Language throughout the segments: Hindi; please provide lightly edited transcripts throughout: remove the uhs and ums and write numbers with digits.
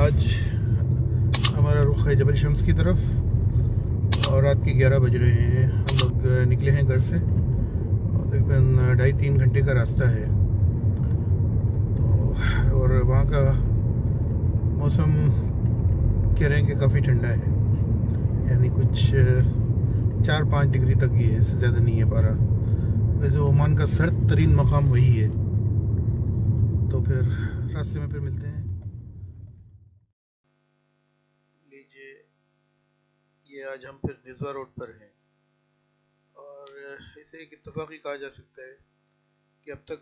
आज हमारा रुख है जबल शम्स की तरफ और रात के 11 बज रहे हैं। हम लोग निकले हैं घर से और तकरीबन 2.5-3 घंटे का रास्ता है। तो और वहाँ का मौसम कह रहे हैं कि काफ़ी ठंडा है, यानी कुछ 4-5 डिग्री तक ही है, इससे ज़्यादा नहीं है पारा। वैसे ओमान का सर्द तरीन मकाम वही है। तो फिर रास्ते में फिर मिलते हैं। लीजिए, ये आज हम फिर निज़वा रोड पर हैं और इसे एक इत्तफाक़ी कहा जा सकता है कि अब तक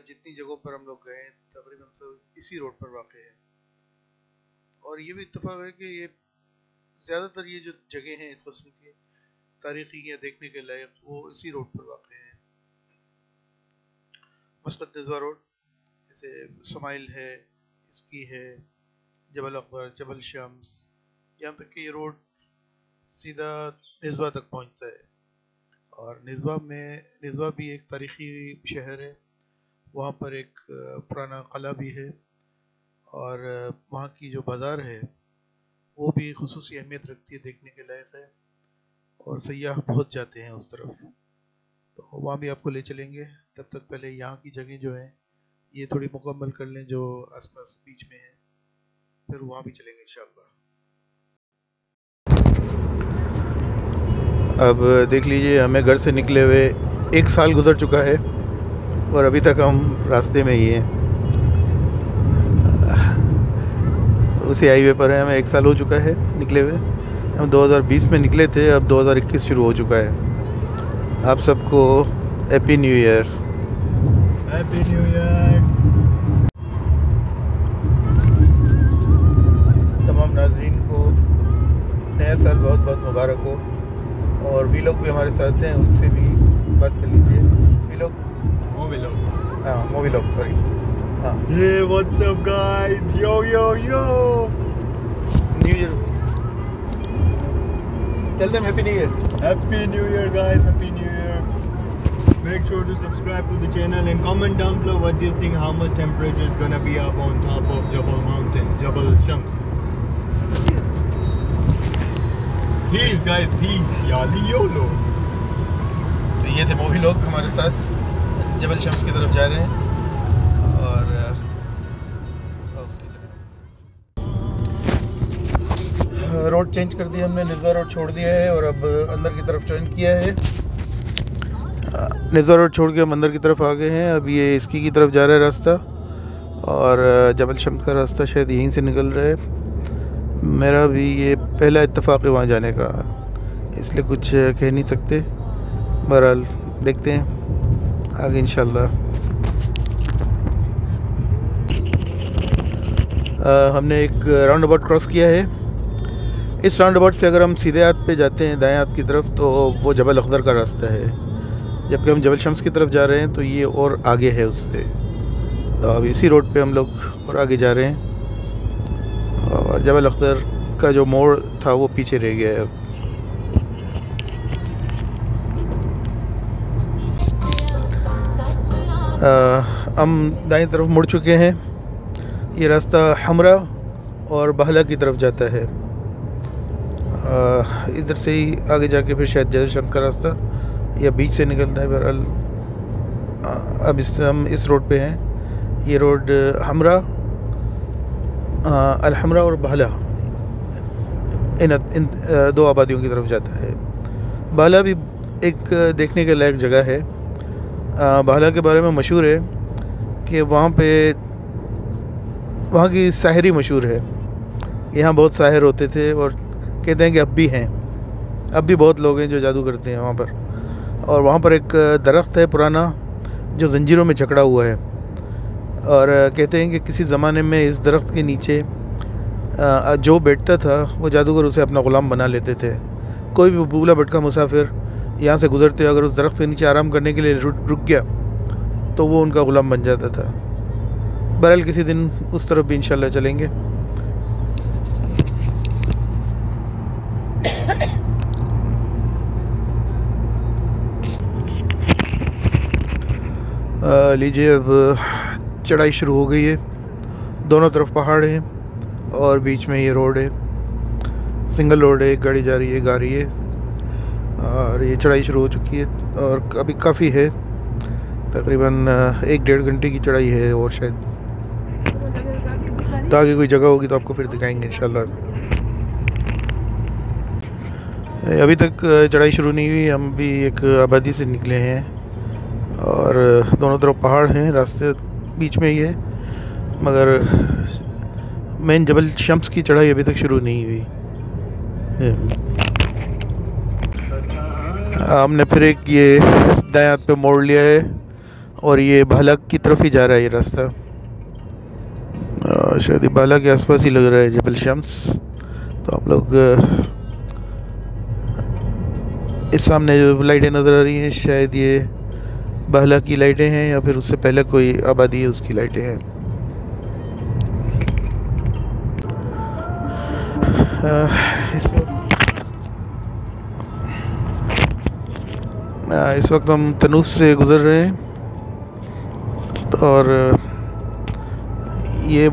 जितनी जगहों पर हम लोग गए तकरीबन सब इसी रोड पर वाक़ है। और ये भी इत्तफाक़ है कि ये ज़्यादातर ये जो जगह हैं इस किस्म की तारीख़ी या देखने के लायक वो इसी रोड पर वाक़ हैं। मस्कत निज़वा रोड जैसे समाइल है, इसकी है, जबल अकबर, जबल शम्स, यहाँ तक कि ये रोड सीधा निज़वा तक पहुँचता है। और निज़वा भी एक तारीख़ी शहर है। वहाँ पर एक पुराना क़ला भी है और वहाँ की जो बाज़ार है वो भी ख़ुसूसी अहमियत रखती है, देखने के लायक है और सयाह बहुत जाते हैं उस तरफ। तो वहाँ भी आपको ले चलेंगे। तब तक पहले यहाँ की जगह जो है ये थोड़ी मुकम्मल कर लें जो आसपास बीच में है, फिर वहाँ भी चलेंगे इंशाअल्लाह। अब देख लीजिए, हमें घर से निकले हुए 1 साल गुजर चुका है और अभी तक हम रास्ते में ही हैं। उसी हाईवे पर है, हमें 1 साल हो चुका है निकले हुए। हम 2020 में निकले थे, अब 2021 शुरू हो चुका है। आप सबको happy new year. Happy new year. तमाम नाज़रीन को नया साल बहुत बहुत मुबारक हो। और वी लोग भी हमारे साथ हैं, उनसे भी बात कर लीजिए। मोवी लोग सॉरी। हाँ, ये what's up guys, yo yo yo, new year. Tell them happy new year. Happy new year guys, happy new year. Make sure to subscribe to the channel and comment down below what do you think, how much temperature is gonna be up on top of Jabal Mountain, Jabal Shams. Peace guys, peace, yali yolo. तो ये थे मोवी लोग हमारे साथ जबल शम्स की तरफ जा रहे हैं। और रोड चेंज कर दिया हमने, निज़वा रोड छोड़ दिया है और अब अंदर की तरफ टर्न किया है। निज़वा रोड छोड़ के हम अंदर की तरफ आ गए हैं। अब ये इसकी की तरफ जा रहा है रास्ता और जबल शम्स का रास्ता शायद यहीं से निकल रहा है। मेरा भी ये पहला इत्तफ़ाक़ है वहाँ जाने का, इसलिए कुछ कह नहीं सकते। बहरहाल देखते हैं आगे इंशाल्लाह। हमने एक राउंड अबाउट क्रॉस किया है। इस राउंड अबाउट से अगर हम सीधे हाथ पे जाते हैं दाएं हाथ की तरफ तो वो जबल अख्दर का रास्ता है, जबकि हम जबल शम्स की तरफ जा रहे हैं तो ये और आगे है उससे। तो अब इसी रोड पे हम लोग और आगे जा रहे हैं और जबल अख्दर का जो मोड़ था वो पीछे रह गया है। अब हम दाईं तरफ मुड़ चुके हैं। ये रास्ता हमरा और बहला की तरफ जाता है। इधर से ही आगे जाके फिर शायद जबल शम्स का रास्ता या बीच से निकलता है। बहरहाल अब हम इस रोड पे हैं। ये रोड हमरा, अल-हमरा और बहला इन 2 आबादियों की तरफ जाता है। बहला भी एक देखने के लायक जगह है। बहला के बारे में मशहूर है कि वहाँ की साहरी मशहूर है। यहाँ बहुत साहिर होते थे और कहते हैं कि अब भी हैं, अब भी बहुत लोग हैं जो जादू करते हैं वहाँ पर। और वहाँ पर एक दरख्त है पुराना जो ज़ंजीरों में जकड़ा हुआ है और कहते हैं कि किसी ज़माने में इस दरख्त के नीचे जो बैठता था वो जादूगर उसे अपना ग़ुलाम बना लेते थे। कोई भी भूला भटका मुसाफिर यहाँ से गुज़रते अगर उस दरख्त के नीचे आराम करने के लिए रुक गया तो वो उनका ग़ुलाम बन जाता था। बहरहाल किसी दिन उस तरफ भी इंशाल्लाह चलेंगे। लीजिए, अब चढ़ाई शुरू हो गई है। दोनों तरफ पहाड़ हैं और बीच में ये रोड है, सिंगल रोड है, एक गाड़ी जा रही है और ये चढ़ाई शुरू हो चुकी है और अभी काफ़ी है, तकरीबन 1-1.5 घंटे की चढ़ाई है और शायद तो आगे कोई जगह होगी तो आपको फिर दिखाएंगे इंशाल्लाह। अभी तक चढ़ाई शुरू नहीं हुई, हम भी एक आबादी से निकले हैं और दोनों तरफ पहाड़ हैं, रास्ते बीच में ही है, मगर मेन जबल शम्स की चढ़ाई अभी तक शुरू नहीं हुई। हमने फिर एक ये दाएं हाथ पे मोड़ लिया है और ये भालक की तरफ ही जा रहा है ये रास्ता, शायद ये बाला के आसपास ही लग रहा है जबल शम्स। तो हम लोग इस सामने जो लाइटें नज़र आ रही हैं शायद ये बाला की लाइटें हैं या फिर उससे पहले कोई आबादी है उसकी लाइटें हैं। इस वक्त हम तनूफ से गुज़र रहे हैं और ये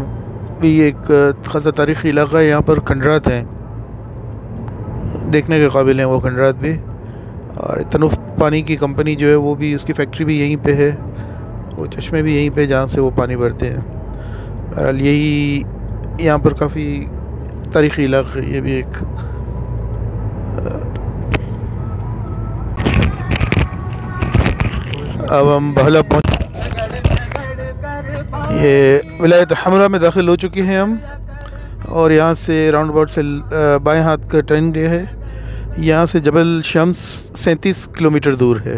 भी एक ख़ासा तारीख़ी इलाका है, यहाँ पर खंडरात हैं, देखने के काबिल हैं वो खंडरात भी। और तनूफ पानी की कंपनी जो है वो भी, उसकी फैक्ट्री भी यहीं पे है और चश्मे भी यहीं पे जहाँ से वो पानी भरते हैं। बहरहाल यही यहाँ पर काफ़ी तारीख़ी इलाका है ये भी एक। अब हम बहला पहुँच, ये विलायत हमरा में दाखिल हो चुके हैं हम और यहाँ से राउंड अबाउट से बाएं हाथ का टर्न ये है, यहाँ से जबल शम्स 37 किलोमीटर दूर है,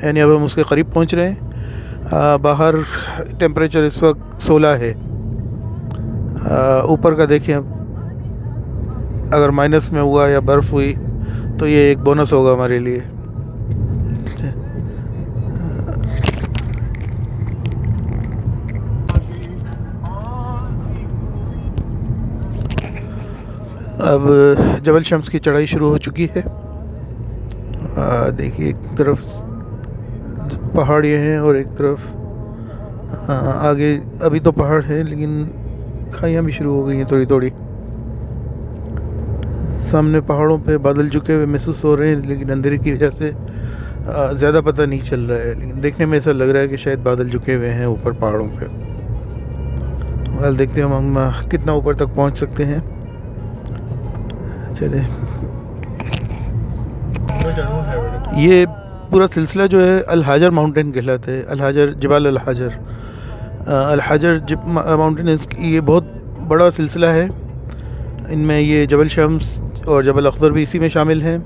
यानी अब हम उसके करीब पहुँच रहे हैं। बाहर टेम्परेचर इस वक्त 16 है, ऊपर का देखें अगर माइनस में हुआ या बर्फ़ हुई तो ये एक बोनस होगा हमारे लिए। अब जबल शम्स की चढ़ाई शुरू हो चुकी है। देखिए एक तरफ पहाड़ ये हैं और एक तरफ आगे अभी तो पहाड़ है लेकिन खाइयाँ भी शुरू हो गई हैं थोड़ी थोड़ी। सामने पहाड़ों पे बादल झुके हुए महसूस हो रहे हैं लेकिन अंधेरे की वजह से ज़्यादा पता नहीं चल रहा है, लेकिन देखने में ऐसा लग रहा है कि शायद बादल झुके हुए हैं ऊपर पहाड़ों पे। वेल देखते हैं हम कितना ऊपर तक पहुंच सकते हैं। चले, ये पूरा सिलसिला जो है अल हाजर माउंटेन कहलाता है, अल हाजर जबाल अल हाजर। अल हाजर माउंटेन ये बहुत बड़ा सिलसिला है, इनमें ये जबल शम्स और जबल अख्तर भी इसी में शामिल हैं।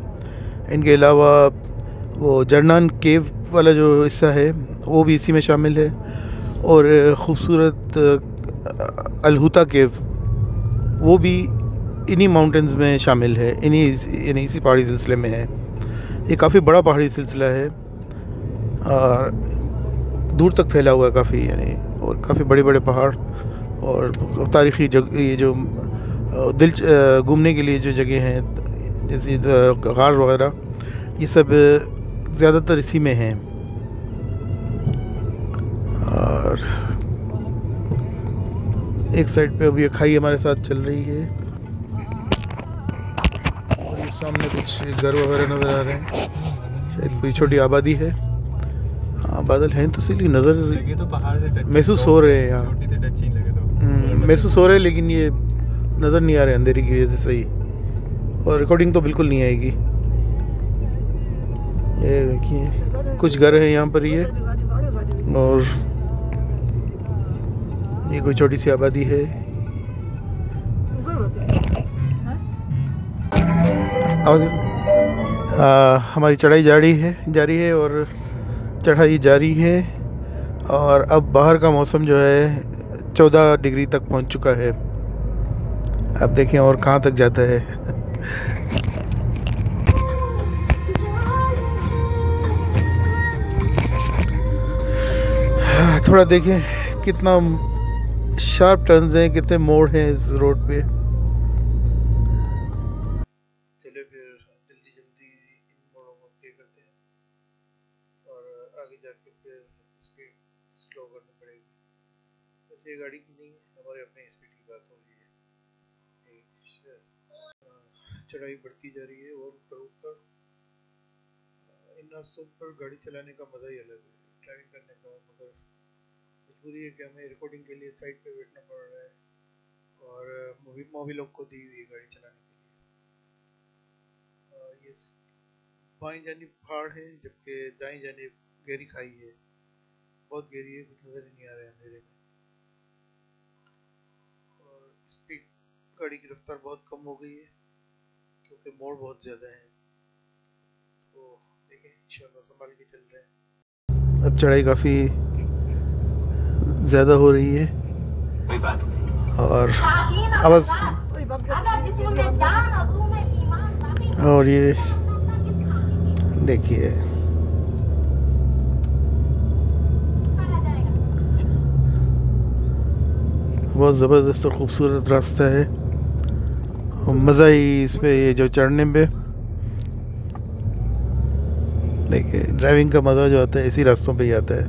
इनके अलावा वो जर्नान केव वाला जो हिस्सा है वो भी इसी में शामिल है और ख़ूबसूरत अलहुता केव वो भी इन्हीं माउंटेन्स में शामिल है, यानी इसी पहाड़ी सिलसिले में है। ये काफ़ी बड़ा पहाड़ी सिलसिला है और दूर तक फैला हुआ है काफ़ी, यानी और काफ़ी बड़े बड़े पहाड़ और तारीख़ी ये जो दिल घूमने के लिए जो जगह हैं जैसे गार वगैरह, ये सब ज़्यादातर इसी में हैं। और एक साइड पे अभी खाई हमारे साथ चल रही है और ये सामने कुछ घर वगैरह नज़र आ रहे हैं, शायद कोई छोटी आबादी है। हाँ बादल हैं तो इसलिए नज़र तो पहाड़ से महसूस हो रहे हैं यहाँ, महसूस हो रहे हैं लेकिन ये नज़र नहीं आ रहे अंधेरे की वजह से सही, और रिकॉर्डिंग तो बिल्कुल नहीं आएगी। ये देखिए कुछ घर हैं यहाँ पर ये, और ये कोई छोटी सी आबादी है। हमारी चढ़ाई जारी है और चढ़ाई जारी है और अब बाहर का मौसम जो है 14 डिग्री तक पहुंच चुका है। अब देखें और कहाँ तक जाता है। थोड़ा देखें कितना शार्प टर्न्स हैं, कितने मोड़ हैं इस रोड पे। चलो फिर जल्दी जल्दी इन मोड़ों को तय करते हैं और आगे जाके फिर स्पीड स्लो करनी पड़ेगी। वैसे ये गाड़ी की नहीं है, हमारे अपने स्पीड की बात हो रही है। चढ़ाई बढ़ती जा रही है और ऊपर इन रास्तों पर गाड़ी चलाने का मज़ा ही अलग है, ड्राइविंग करने का। मगर मजबूरी है कि हमें रिकॉर्डिंग के लिए साइड पे बैठना पड़ रहा है और मूवी लोग को दी हुई है गाड़ी चलाने के लिए। ये बाएं जानिब पहाड़ है जबकि दाएं जानिब गहरी खाई है, बहुत गहरी है, कुछ नज़र ही नहीं आ रहा है अंधेरे में। और स्पीड गाड़ी की रफ्तार बहुत कम हो गई है क्योंकि मोड़ बहुत ज़्यादा है। तो देखें इंशाल्लाह संभाल के चल रहे हैं। अब चढ़ाई काफ़ी ज़्यादा हो रही है और आवाज़ और ये देखिए बहुत ज़बरदस्त और ख़ूबसूरत रास्ता है और मज़ा ही इसमें ये जो चढ़ने में। देखिए ड्राइविंग का मज़ा जो आता है इसी रास्तों पे ही आता है।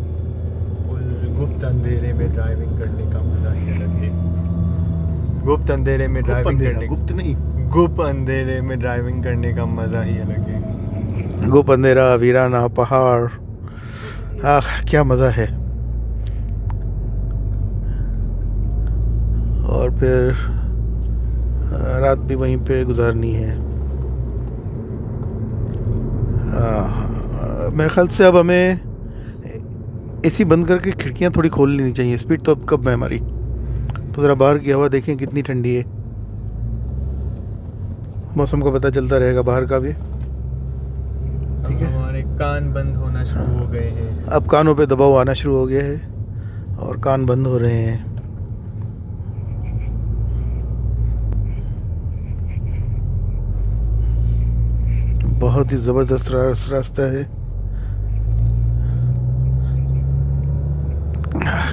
फुल गुप्त अंधेरे में ड्राइविंग करने का मज़ा ही अलग है। गुप्त अंधेरे में ड्राइविंग करने गुप्त नहीं गुप्त अंधेरे में ड्राइविंग करने का मज़ा ही अलग है। गुप्त अंधेरा, वीराना पहाड़, क्या मज़ा है। और फिर रात भी वहीं पे गुजारनी है। मेरे ख्याल से अब हमें एसी बंद करके खिड़कियां थोड़ी खोल लेनी चाहिए। स्पीड तो अब कब है हमारी, तो ज़रा बाहर की हवा देखें कितनी ठंडी है। मौसम का पता चलता रहेगा बाहर का भी। ठीक है, हमारे कान बंद होना शुरू हो गए हैं। अब कानों पे दबाव आना शुरू हो गया है और कान बंद हो रहे हैं। बहुत ही ज़बरदस्त रास्ता है।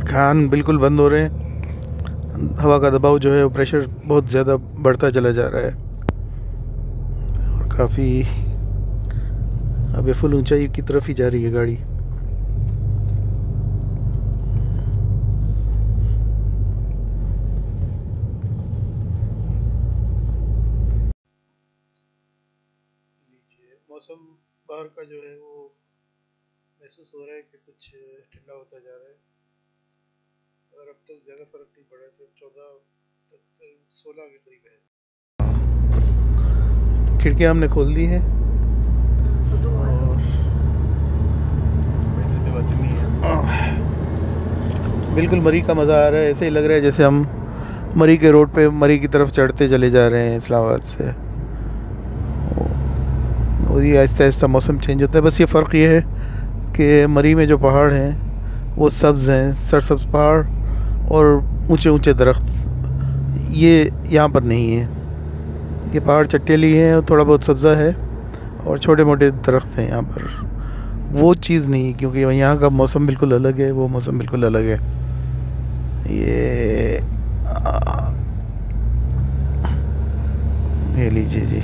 कान बिल्कुल बंद हो रहे हैं। हवा का दबाव जो है वो प्रेशर बहुत ज़्यादा बढ़ता चला जा रहा है और काफ़ी अब ये फुल ऊंचाई की तरफ ही जा रही है गाड़ी। मौसम बाहर का जो है वो महसूस हो रहा है कि कुछ ठंडा होता जा रहा है और अब तक ज़्यादा फ़र्क नहीं पड़ा है, सिर्फ 14 तक 16 के करीब है। खिड़कियाँ हमने खोल दी हैं और बिल्कुल मरी का मज़ा आ रहा है। ऐसे ही लग रहा है जैसे हम मरी के रोड पे मरी की तरफ चढ़ते चले जा रहे हैं इस्लामाबाद से। और ये आहिस्ता आहिस्ता मौसम चेंज होता है। बस ये फ़र्क ये है कि मरी में जो पहाड़ हैं वो सब्ज़ हैं, सरसब्ज़ पहाड़ और ऊंचे ऊंचे दरख्त, ये यहाँ पर नहीं है। ये पहाड़ चट्टेली हैं और थोड़ा बहुत सब्ज़ा है और छोटे मोटे दरख्त हैं यहाँ पर। वो चीज़ नहीं, क्योंकि यहाँ का मौसम बिल्कुल अलग है, वो मौसम बिल्कुल अलग है। ये लीजिए जी,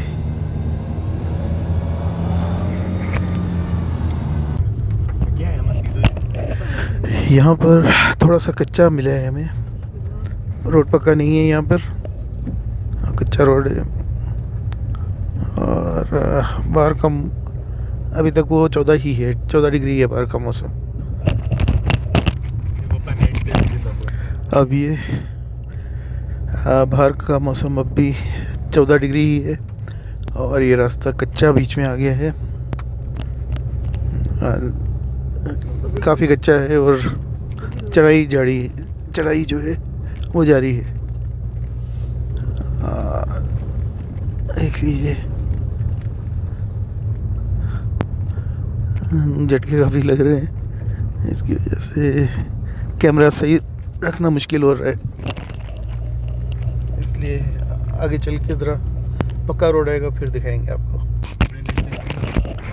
यहाँ पर थोड़ा सा कच्चा मिला है हमें, रोड पक्का नहीं है यहाँ पर, कच्चा रोड है। और बाहर का अभी तक वो 14 ही है, 14 डिग्री है बाहर का मौसम। अब ये बाहर का मौसम अब भी 14 डिग्री ही है और ये रास्ता कच्चा बीच में आ गया है, काफ़ी कच्चा है और चढ़ाई जो है वो जारी है। देख लीजिए, झटके काफ़ी लग रहे हैं, इसकी वजह से कैमरा सही रखना मुश्किल हो रहा है, इसलिए आगे चल के ज़रा पक्का रोड आएगा फिर दिखाएंगे आपको।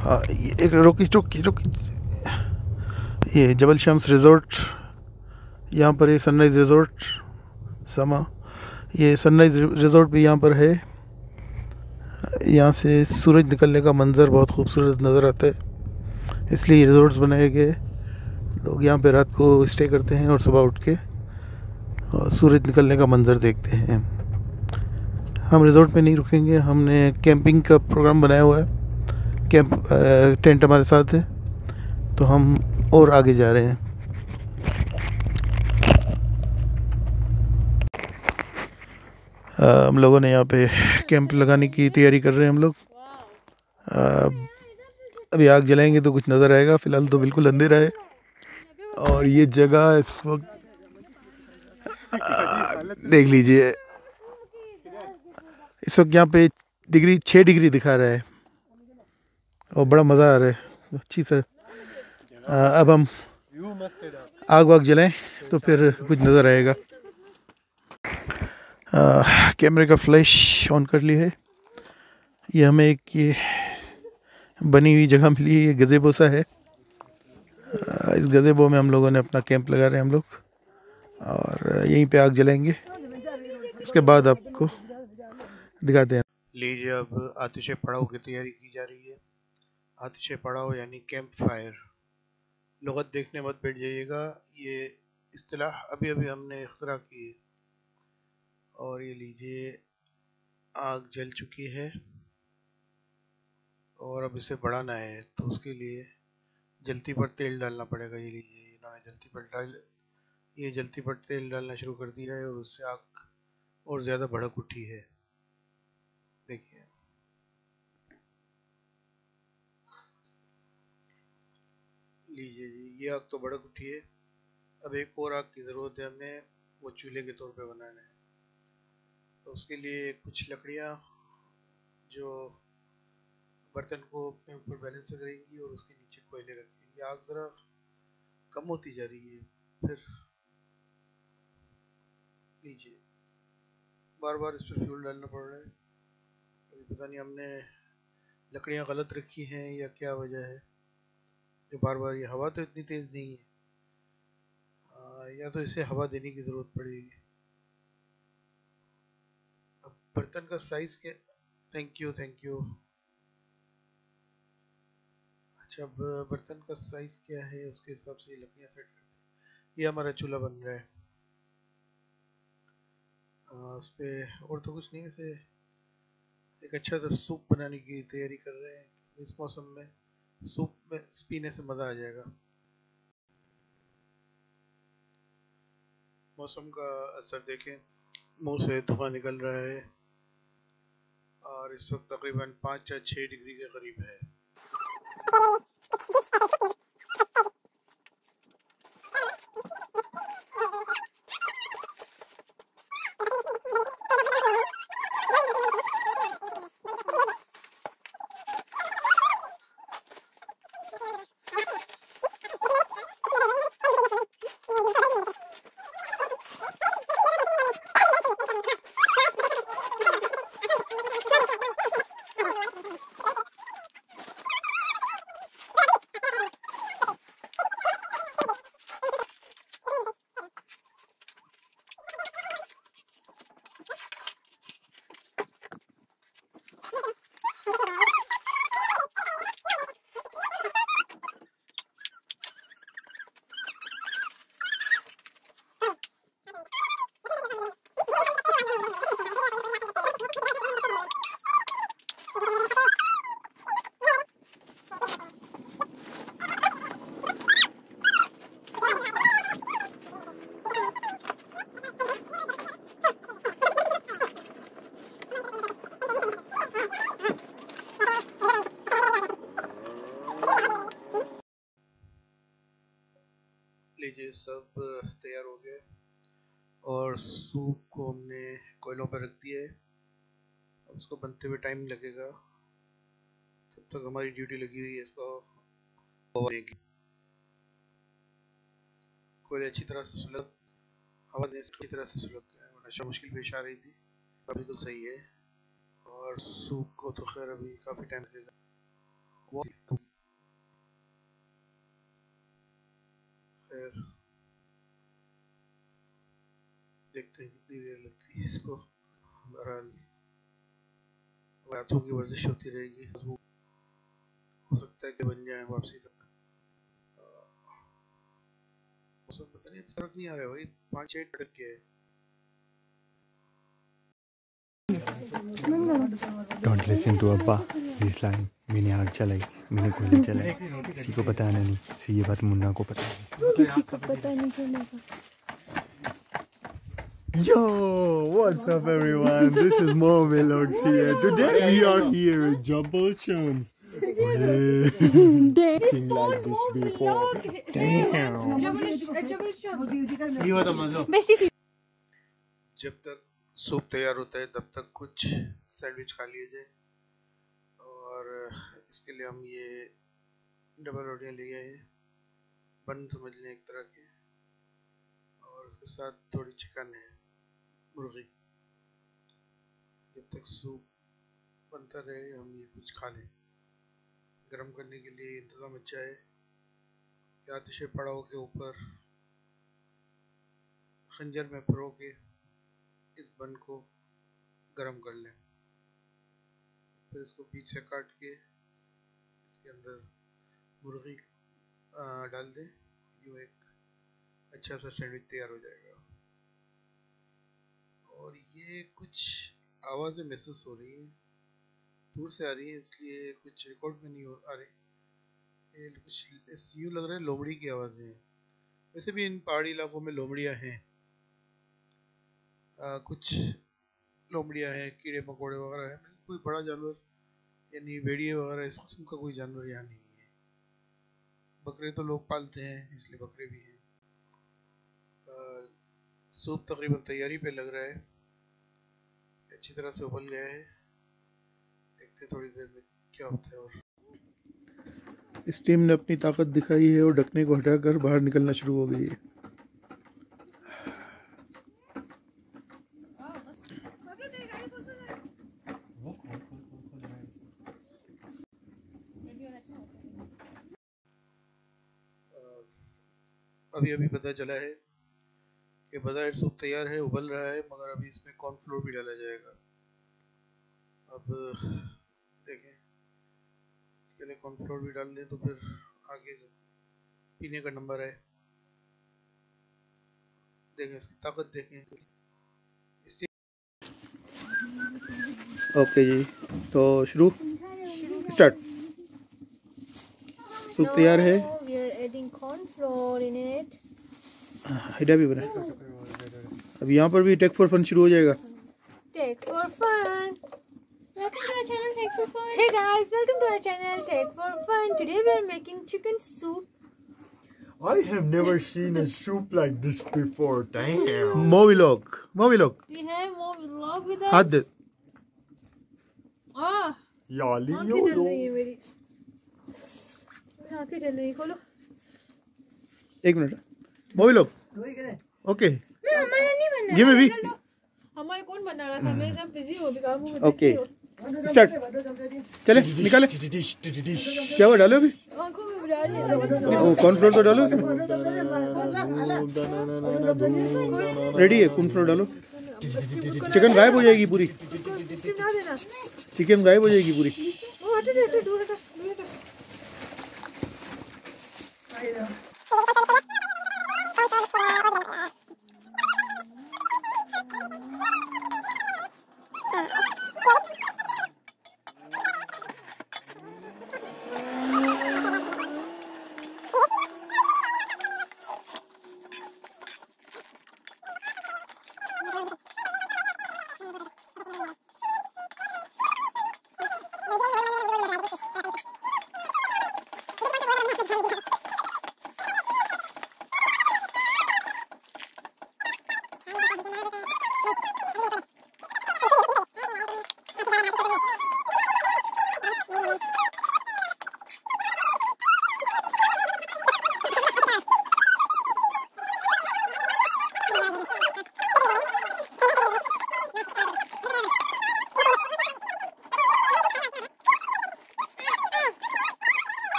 हाँ, एक रोकी ये जबल शम्स रिज़ॉर्ट, यहाँ पर ये सनराइज़ रिज़ॉर्ट ये सनराइज़ रिज़ॉर्ट भी यहाँ पर है। यहाँ से सूरज निकलने का मंज़र बहुत खूबसूरत नज़र आता है, इसलिए ये रिज़ॉर्ट्स बनाए गए। लोग यहाँ पे रात को स्टे करते हैं और सुबह उठ के और सूरज निकलने का मंज़र देखते हैं। हम रिजॉर्ट में नहीं रुकेंगे, हमने कैंपिंग का प्रोग्राम बनाया हुआ है। कैंप टेंट हमारे साथ है, तो हम और आगे जा रहे हैं। हम लोगों ने यहाँ पे कैंप लगाने की तैयारी कर रहे हैं हम लोग। अभी आग जलाएंगे तो कुछ नज़र आएगा, फ़िलहाल तो बिल्कुल अंधेरा है। और ये जगह इस वक्त देख लीजिए, इस वक्त यहाँ पे 6 डिग्री दिखा रहा है और बड़ा मज़ा आ रहा है अच्छी से। अब हम आग वाग जलाएं तो फिर कुछ नज़र आएगा। कैमरे का फ्लैश ऑन कर ली है। ये हमें एक ये बनी हुई जगह मिली है, ये गज़ेबो सा है। इस गज़ेबो में हम लोगों ने अपना कैंप लगा रहे हैं हम लोग, और यहीं पे आग जलाएंगे। इसके बाद आपको दिखाते हैं। लीजिए, अब आतिशे पड़ाव की तैयारी की जा रही है। आतिशे पड़ाव यानी कैंप फायर। लुगत देखने मत बैठ जाइएगा, ये इस्तिलाह अभी अभी हमने इख्तरा की है। और ये लीजिए, आग जल चुकी है और अब इसे बढ़ाना है, तो उसके लिए जल्ती पर तेल डालना पड़ेगा। ये लीजिए, इन्होंने जल्ती पर तेल डालना शुरू कर दिया है और उससे आग और ज़्यादा भड़क उठी है। देखिए, लीजिए जी, ये आग तो भड़क उठी है। अब एक और आग की ज़रूरत है हमें, वो चूल्हे के तौर पे बनाना है। तो उसके लिए कुछ लकड़ियाँ जो बर्तन को अपने ऊपर बैलेंस करेंगी और उसके नीचे कोयले रखेंगी। आग ज़रा कम होती जा रही है। फिर लीजिए, बार बार इस पर फ्यूल डालना पड़ रहा है। पता नहीं हमने लकड़ियाँ गलत रखी हैं या क्या वजह है जो बार बार, ये हवा तो इतनी तेज़ नहीं है, या तो इसे हवा देने की ज़रूरत पड़ेगी। अब बर्तन का साइज़ क्या? Thank you. अच्छा, अब बर्तन का साइज़ क्या है उसके हिसाब से लकड़ियाँ सेट करते हैं। ये हमारा चूल्हा बन रहा है। उस पर और तो कुछ नहीं, वैसे एक अच्छा सा सूप बनाने की तैयारी कर रहे हैं। इस मौसम में सूप में पीने से मज़ा आ जाएगा। मौसम का असर देखें, मुंह से धुआं निकल रहा है और इस वक्त तकरीबन 5 या 6 डिग्री के करीब है। लीजिए, सब तैयार हो गया और सूप को हमने कोयलों पर रख दिया है। अब उसको बनते हुए टाइम लगेगा, तब तक हमारी ड्यूटी लगी हुई है इसको देगी। कोयले अच्छी तरह से सुलग, हवा देने से अच्छी तरह से सुलग गया, वरना मुश्किल पेश आ रही थी। अब बिल्कुल सही है। और सूप को तो खैर अभी काफ़ी टाइम लगेगा। वो खैर देखते हैं कितनी देर लगती है इसको। बहरहाल हाथों की वर्जिश होती रहेगी, हो सकता है कि बन जाए वापसी तक। मौसम पता नहीं, अभी तक नहीं आ रहा है भाई, 5-6 टक के है। Don't listen to Abba. He's lying. मैंने आग चलाई, मैंने कोयले चलाई, किसी को बताना नहीं। ये बात मुन्ना को पता है। किसी को पता नहीं चलेगा। Yo, what's up everyone? This is Mo Vlogs here. Today we are here at Jabal Shams. Looking like this before. Damn. जब तक सूप तैयार होता है तब तक कुछ सैंडविच खा लिए जाए, और इसके लिए हम ये डबल रोटियां ले गए हैं, बन समझ लें एक तरह के, और उसके साथ थोड़ी चिकन है, मुर्गी। जब तक सूप बनता रहे हम ये कुछ खा लें। गरम करने के लिए इंतज़ाम अच्छा है कि आतिश पड़ाव के ऊपर खंजर में परो के इस बन को गरम कर लें, फिर इसको बीच से काट के इसके अंदर मुर्गी डाल दें। यूँ एक अच्छा सा सैंडविच तैयार हो जाएगा। और ये कुछ आवाज़ें महसूस हो रही हैं, दूर से आ रही है, इसलिए कुछ रिकॉर्ड में नहीं आ रही। ये कुछ यूँ लग रहा है लोमड़ी की आवाज़ें हैं। वैसे भी इन पहाड़ी इलाकों में लोमड़ियाँ हैं, कुछ लोमड़ियाँ हैं, कीड़े मकोड़े वगैरह हैं। कोई बड़ा जानवर यानी भेड़िए वगैरह इस किस्म का कोई जानवर यहाँ नहीं है। बकरे तो लोग पालते हैं, इसलिए बकरे भी हैं। सूप तकरीबन तैयारी पे लग रहा है, अच्छी तरह से उबल गया है। देखते हैं थोड़ी देर में क्या होता है। और इस टीम ने अपनी ताकत दिखाई है और ढकने को हटाकर बाहर निकलना शुरू हो गई है। अभी पता चला है कि बज़ाहिर सूप तैयार है, उबल रहा है, मगर अभी इसमें कॉर्नफ्लोर भी डाला जाएगा। अब देखें, पहले कॉर्नफ्लोर भी डाल दें तो फिर आगे पीने का नंबर है। देखें इसकी ताकत देखें। ओके जी, तो शुरू स्टार्ट। सूप तैयार है। We are adding corn flour in it. हिडा भी बना। अब यहाँ पर भी टेक फॉर फन शुरू हो जाएगा। Take for fun. Welcome to our channel, Take for Fun. Hey guys, welcome to our channel, Take for Fun. Today we are making chicken soup. I have never seen a soup like this before. Damn. Mo Vlog. We have more vlog with us. हाथ दे। Yali आंखें चल रही है मेरी। आंखें चल रही है, खोलो। एक मिनट। Mo Vlog. ओके। हमारा नहीं बनना। Give me week. हमारे कौन बना रहा था? मैं सब बिजी हो गया हूँ। Okay start. चले निकाले। क्या वो डालो अभी? आंखों में बुला रही है। वो कॉर्नफ्लोर तो डालो उसमें। रेडी है, कॉर्नफ्लोर डालो। चिकन गायब हो जाएगी पूरी। चिकन गायब हो जाएगी पूरी।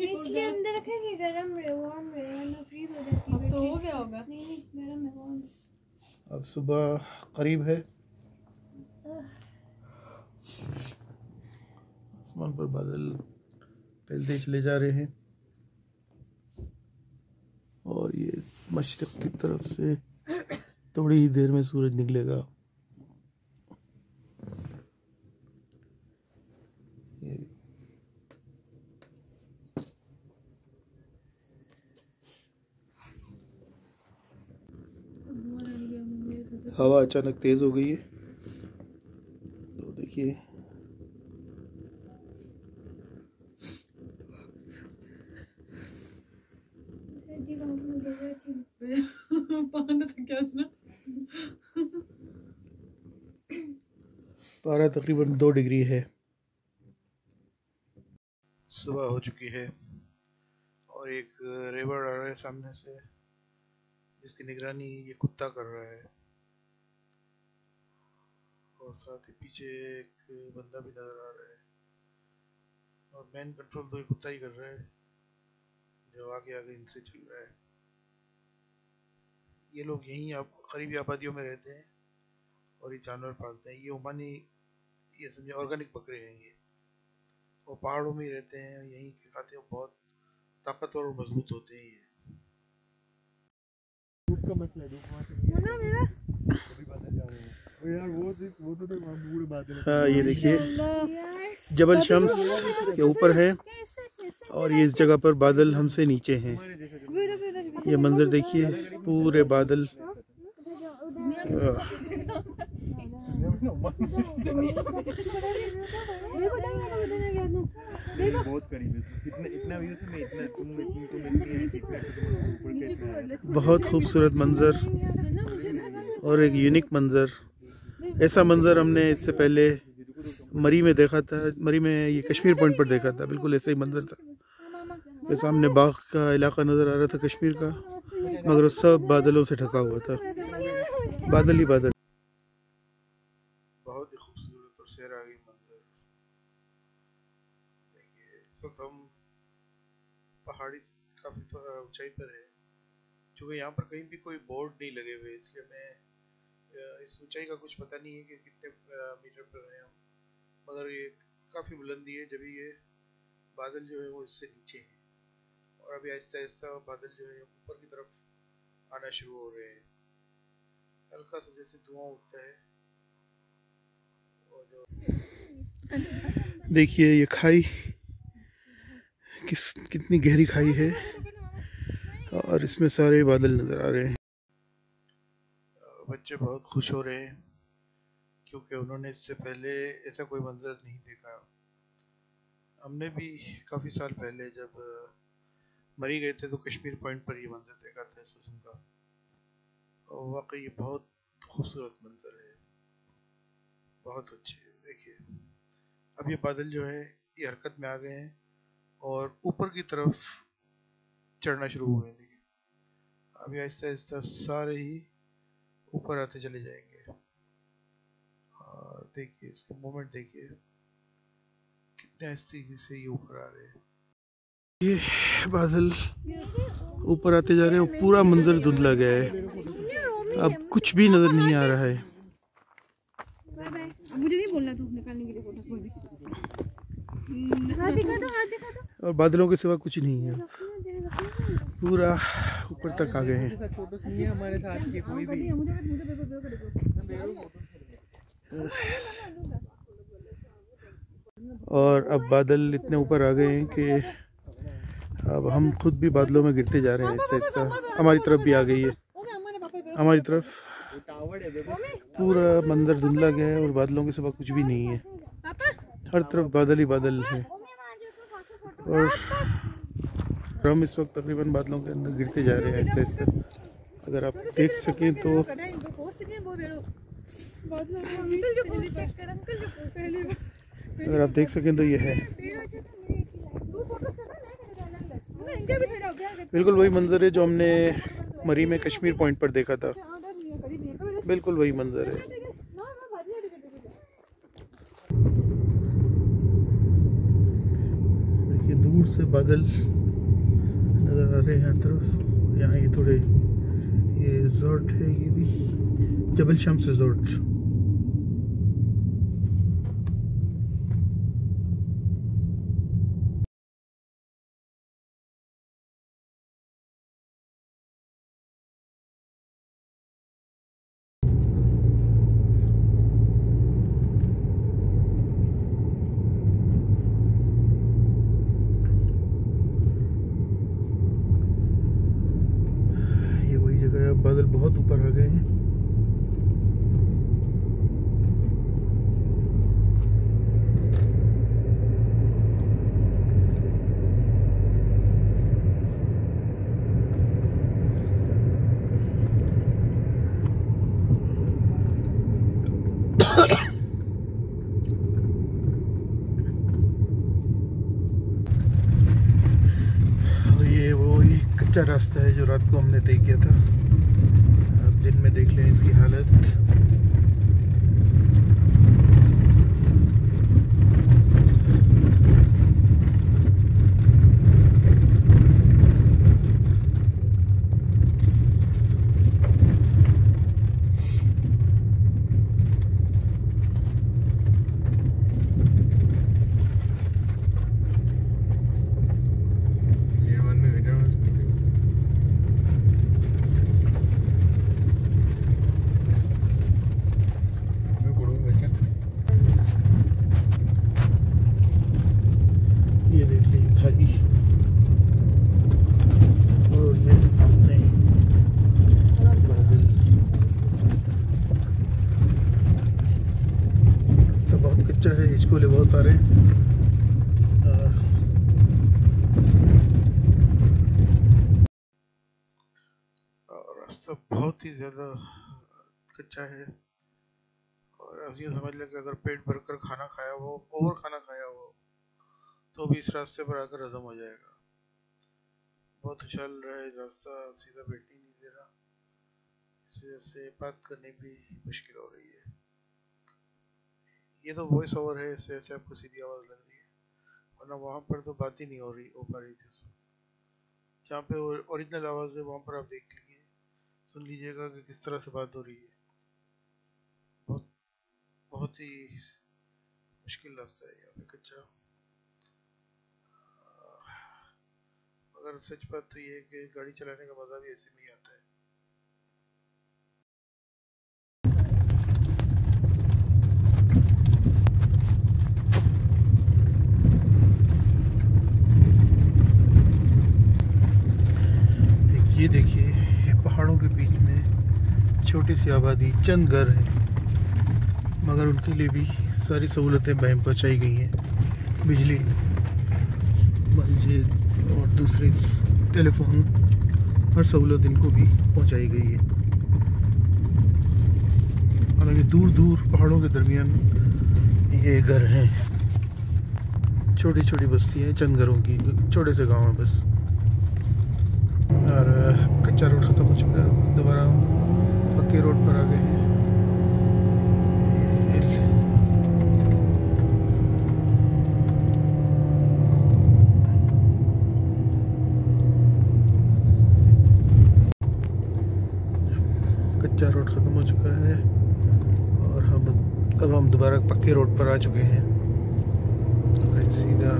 इसके अंदर रखेंगे, गरम रहे, वार्म रहे, वरना फ्रीज हो जाती है। अब तो हो गया होगा। नहीं गरम है, वार्म सुबह करीब है, आसमान पर बादल फैलते चले जा रहे हैं और ये मशरिक़ की तरफ से थोड़ी ही देर में सूरज निकलेगा। हवा अचानक तेज हो गई है, तो देखिए पारा तकरीबन 2 डिग्री है। सुबह हो चुकी है और एक रेवड़ आ रहा है सामने से, जिसकी निगरानी ये कुत्ता कर रहा है और साथ ही पीछे एक बंदा भी नजर आ रहा है और मैन कंट्रोल तो ये कुत्ता ही कर रहा है जो आगे आगे इनसे चल रहा है। ये लोग यहीं करीबी आबादियों में रहते हैं और ये जानवर पालते हैं। ये ओमानी, ये समझे ऑर्गेनिक बकरे हैं ये, और पहाड़ों में ही रहते हैं, यहीं के खाते हैं, बहुत ताकतवर और मजबूत होते हैं ये। धूप का मसला है, धूप मेरा यार वो तो पूरे बादल। हाँ, ये देखिए जबल शम्स के ऊपर है और ये इस जगह पर बादल हमसे नीचे हैं। ये मंजर देखिए, पूरे बादल बहुत करीब है। इतना व्यू था, मैं इतना बहुत खूबसूरत मंजर और एक यूनिक मंजर। ऐसा मंजर हमने इससे पहले मरी में देखा था। मरी में ये कश्मीर पॉइंट पर देखा था, बिल्कुल ऐसा ही मंजर था। के सामने बाग का इलाका नज़र आ रहा था कश्मीर का, मगर सब बादलों से ढका हुआ था, बादल ही बादल। बहुत ही खूबसूरत और सैरागी मंजर। देखिए इस वक्त हम पहाड़ी काफ़ी ऊंचाई पर है, क्योंकि यहाँ पर कहीं भी कोई बोर्ड नहीं लगे हुए, इसलिए मैं इस ऊंचाई का कुछ पता नहीं है कि कितने मीटर पर है हम, मगर ये काफ़ी बुलंदी है। जब ये बादल जो है वो इससे नीचे हैं और अभी आहिस्ता आहिस्ता बादल जो है ऊपर की तरफ आना शुरू हो रहे हैं। हल्का सा जैसे धुआं उठता है। और जो देखिए ये खाई कितनी गहरी खाई है और इसमें सारे बादल नजर आ रहे हैं। बच्चे बहुत खुश हो रहे हैं क्योंकि उन्होंने इससे पहले ऐसा कोई मंजर नहीं देखा। हमने भी काफ़ी साल पहले जब मरी गए थे तो कश्मीर पॉइंट पर ये मंजर देखा था ससुम का, और वाकई ये बहुत खूबसूरत मंजर है, बहुत अच्छे। देखिए अब ये बादल जो है ये हरकत में आ गए हैं और ऊपर की तरफ चढ़ना शुरू हुए हैं। देखिए अभी आहिस्ता आहिस्ता सारे ही ऊपर आते चले जाएंगे और देखिए इसका मूवमेंट देखिए कितने आहिस्ते से ये ऊपर आ रहे हैं। ये बादल ऊपर आते जा रहे हैं, पूरा मंजर धुंधला गया है, अब कुछ भी नजर नहीं आ रहा है। मुझे नहीं बोलना, धूप निकालने के लिए बोलना कोई भी। हाथ दिखा दो, हाथ दिखा दो। और बादलों के सिवा कुछ नहीं है, पूरा ऊपर तक आ गए हैं। हमारे साथ के कोई भी और अब बादल इतने ऊपर आ गए हैं कि अब हम खुद भी बादलों में गिरते जा रहे हैं आहिस्ता आहिस्ता। हमारी तरफ भी आ गई है, हमारी तरफ पूरा मंजर धुंधला गया है और बादलों के सिवा कुछ भी नहीं है, हर तरफ बादल ही बादल है। और हम इस वक्त तकरीबन बादलों के अंदर गिरते जा रहे हैं आहिस्ता आहिस्ता। अगर आप देख सकें तो ये है, बिल्कुल वही मंजर है जो हमने मरी में कश्मीर पॉइंट पर देखा था, बिल्कुल वही मंजर है। देखिए दूर से बादल नजर आ रहे हैं हर तरफ। यहाँ ये थोड़े ये रिजॉर्ट है, ये भी जबल शम्स रिजॉर्ट। ये वही जगह है, बादल बहुत ऊपर आ गए हैं। और ये वो ही कच्चा रास्ता है जो रात को हमने तय किया था। अब दिन में देख लें इसकी हालत। ये देख लीजिए खाई और ये सामने बादल। रास्ता बहुत कच्चा है, हिचकोले बहुत आ रहे हैं। रास्ता बहुत ही ज़्यादा कच्चा है और यूँ समझ लें कि अगर पेट भरकर खाना खाया हो, ओवर खाना खाया हो, तो भी इस रास्ते पर आकर हजम हो जाएगा। बहुत उछाल रहा है रास्ता, सीधा बैठने नहीं दे रहा, इस वजह से बात करनी भी मुश्किल हो रही है। ये तो वॉइस ओवर है, इस वजह से आपको सीधी आवाज़ लग रही है, वरना वहाँ पर तो बात ही नहीं हो पा रही थी उस वक्त। जहाँ पे ओरिजिनल आवाज़ है वहाँ पर आप देख लीजिए, सुन लीजिएगा कि किस तरह से बात हो रही है। बहुत ही मुश्किल रास्ता है यहाँ पे, कच्चा। मगर सच बात तो ये है कि गाड़ी चलाने का मजा भी ऐसे में ही आता है। ये देखिए, ये पहाड़ों के बीच में छोटी सी आबादी, चंद घर हैं, मगर उनके लिए भी सारी सहूलतें बहम पहुँचाई गई हैं। बिजली, मस्जिद और दूसरी टेलीफोन, हर सहूलत इनको भी पहुंचाई गई है। हालांकि दूर दूर पहाड़ों के दरमियान ये घर हैं, छोटी छोटी बस्तियाँ हैं, चंद घरों की, छोटे से गांव हैं बस। और कच्चा रोड ख़त्म हो चुका है, दोबारा पक्के रोड पर आ गए हैं। कच्चा रोड ख़त्म हो चुका है और हम दोबारा पक्के रोड पर आ चुके हैं। तो सीधा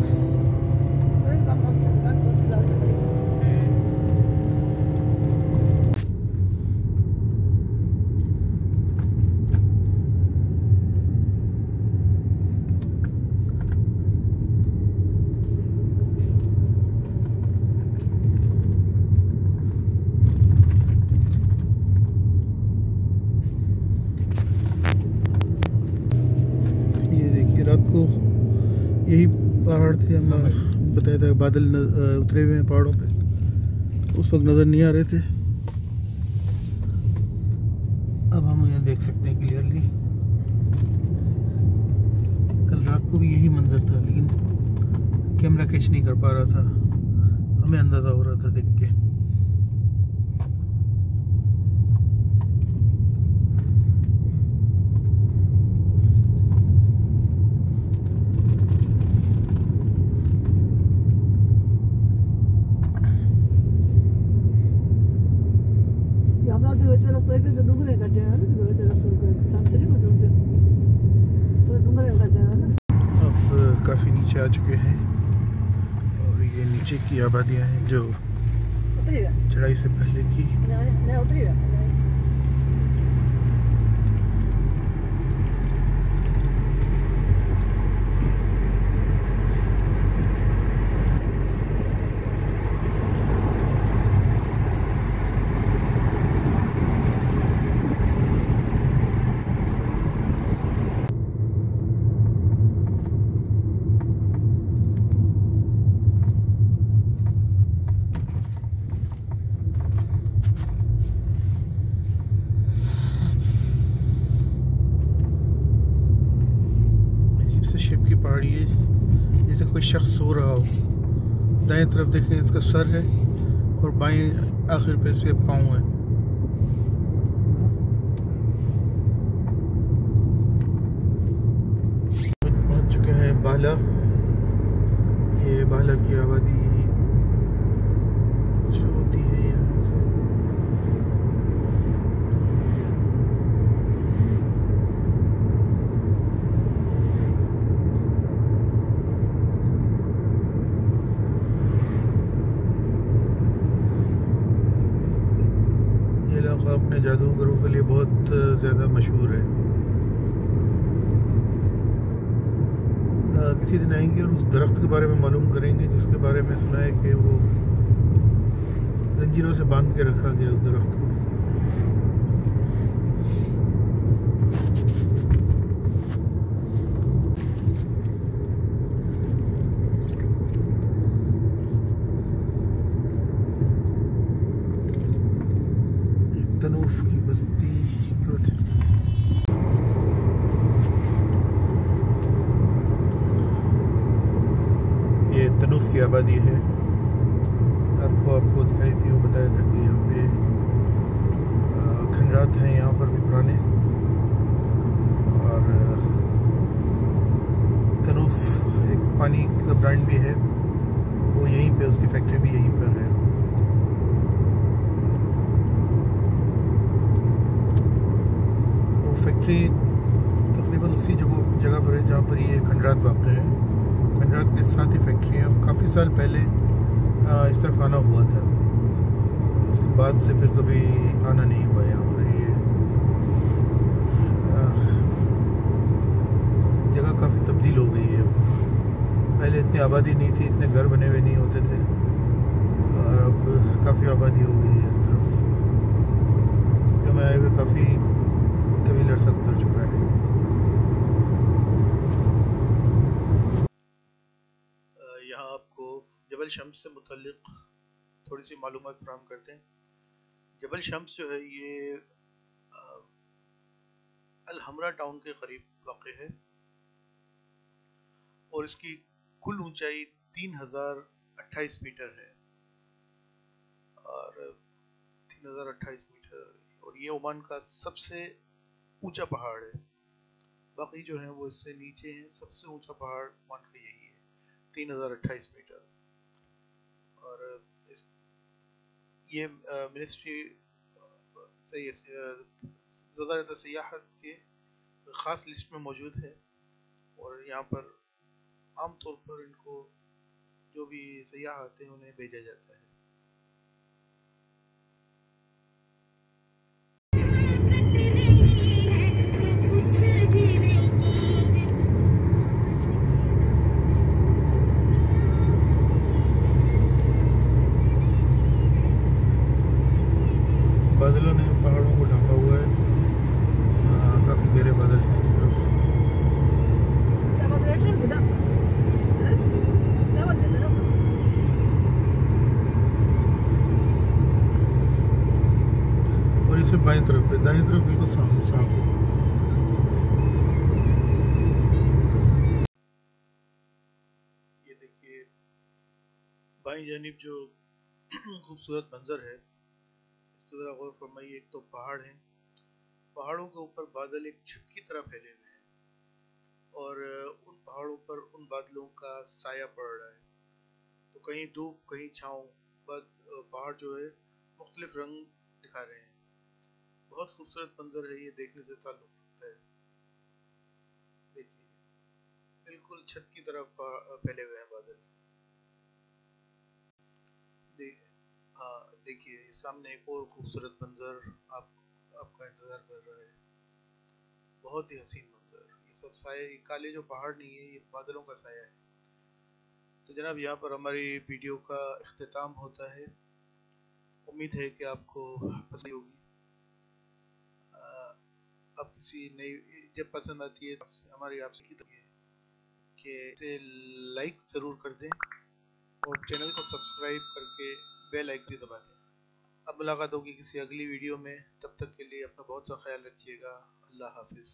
रात को यही पहाड़ थे, हम बताया था बादल उतरे हुए हैं पहाड़ों पे, उस वक्त नज़र नहीं आ रहे थे। अब हम यहाँ देख सकते हैं क्लियरली। कल रात को भी यही मंजर था, लेकिन कैमरा कैच नहीं कर पा रहा था, हमें अंदाज़ा हो रहा था देख के। Estoy viendo nubes, आ चुके हैं और ये नीचे की आबादियाँ हैं जो चढ़ाई से पहले की। शिप की पहाड़ी है, जैसे कोई शख्स सो रहा हो। दाएं तरफ देखें इसका सर है और बाएं आखिर पे इसके पाँव है। पहुंच चुके हैं बाला। ये बाला की आबादी जो होती है यहाँ से। अपने जादूगरों के लिए बहुत ज़्यादा मशहूर है। किसी दिन आएंगे और उस दरख्त के बारे में मालूम करेंगे जिसके बारे में सुना है कि वो जंजीरों से बांध के रखा गया उस दरख्त को। तनूफ की बस्ती ये तनूफ की आबादी है। रात को आपको दिखाई थी, वो बताया था कि यहाँ पे खंडरात हैं यहाँ पर भी पुराने। और तनूफ एक पानी का ब्रांड भी है, वो यहीं पे, उसकी फैक्ट्री भी यहीं पर है। फैक्ट्री तकरीबन उसी जगह पर है जहाँ पर ये खंडरात वाक़ है। खंडरात के साथ ही फैक्ट्री है। हम काफ़ी साल पहले इस तरफ आना हुआ था, उसके बाद से फिर कभी आना नहीं हुआ यहाँ पर। ये जगह काफ़ी तब्दील हो गई है। पहले इतनी आबादी नहीं थी, इतने घर बने हुए नहीं होते थे, और अब काफ़ी आबादी हो गई है इस तरफ। मैं आए हुए काफ़ी तवील अरसा गुजर चुका है। यहाँ आपको जबल शम्स से मुतल्लिक थोड़ी सी मालूमात फराहम करते हैं। जबल शम्स जो है ये अल-हमरा टाउन के करीब वाक़ है और इसकी कुल ऊंचाई 3028 मीटर है। और 3028 मीटर, और ये ओमान का सबसे ऊंचा पहाड़ है। बाकी जो है वो इससे नीचे हैं। सबसे ऊंचा पहाड़ ओमान का यही है, 3028 मीटर। और ये मिनिस्ट्री ज़राअत सियाहत के ख़ास लिस्ट में मौजूद है। और यहाँ पर आम तौर पर इनको जो भी सयाह आते हैं उन्हें भेजा जाता है। बादलों ने पहाड़ों को ढांका हुआ है। काफ़ी गहरे बादल हैं इस तरफ। और इसे बाएं तरफ है, दाएं तरफ बिल्कुल साफ है। ये देखिए बाईं जानिब जो खूबसूरत मंजर है, इसको ज़रा गौर फरमाइए। एक तो पहाड़ हैं, पहाड़ों के ऊपर बादल एक छत की तरह फैले हुए हैं और उन पहाड़ों पर उन बादलों का साया पड़ रहा है। तो कहीं धूप कहीं छाँव, पहाड़ जो है मुख्तलिफ रंग दिखा रहे हैं। बहुत खूबसूरत मंजर है ये, देखने से ताल्लुक़ रखता है। देखिए बिल्कुल बिल्कुल छत की तरफ फैले हुए हैं बादल। देखिए सामने एक और खूबसूरत मंजर आपका इंतजार कर रहा है। बहुत ही हसीन मंजर। ये सब साए, काले जो पहाड़ नहीं है, ये बादलों का साया है। तो जनाब यहाँ पर हमारी वीडियो का इख्तिताम होता है। उम्मीद है कि आपको पसंद होगी। अब किसी नई जब पसंद आती है तो हमारी आपसे की है कि इसे लाइक ज़रूर कर दें और चैनल को सब्सक्राइब करके बेल आइकन भी दबा दें। अब मुलाकात होगी किसी अगली वीडियो में। तब तक के लिए अपना बहुत सा ख्याल रखिएगा। अल्लाह हाफिज़।